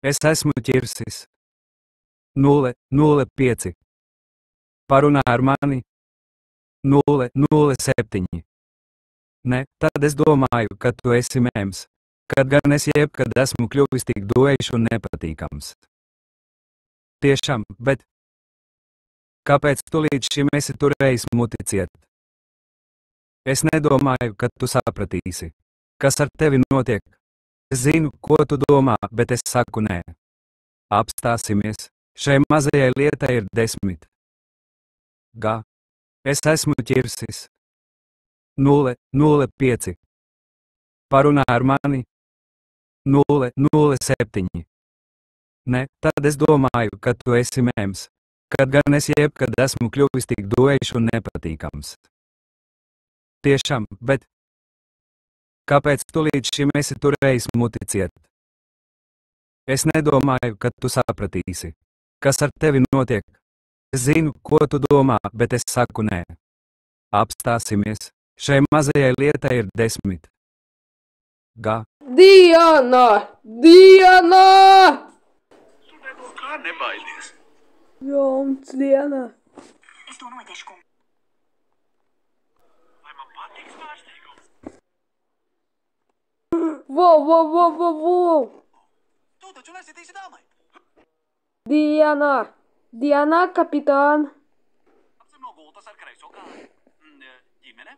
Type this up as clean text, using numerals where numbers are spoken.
Es esmu ķirsis. 005. Parunā ar mani. 007. Ne, tad es domāju, ka tu esi mēms. Kad gan es jebkad esmu kļuvis tik dojšs un nepatīkams. Tiešām, bet kāpēc tu līdz šim esi turējis muti ciet? Es nedomāju, ka tu sapratīsi. Kas ar tevi notiek? Es zinu, ko tu domā, bet es saku nē. Apstāsimies. Šai mazajai lietai ir 10. Es esmu ķirsis. 005. Parunā ar mani. 007. Ne, tad es domāju, ka tu esi mēms. Kad gan es jebkad esmu kļuvis tik dojšs un nepatīkams. Tiešām, bet kāpēc tu līdz šim esi turējis muti ciet? Es nedomāju, ka tu sapratīsi. Kas ar tevi notiek? Es zinu, ko tu domā, bet es saku nē. Apstāsimies. Šai mazajai lietai ir 10. Diana! Diana! Tu neko kā nebaidies. Jauns diena! Es to noķešu. Vai man patīk svārstīgums? Wow! Tu taču nesitīsi dāmai. Diana! Diana, kapitán! Apsim no gultas ar kreiso kāju. Ģimene?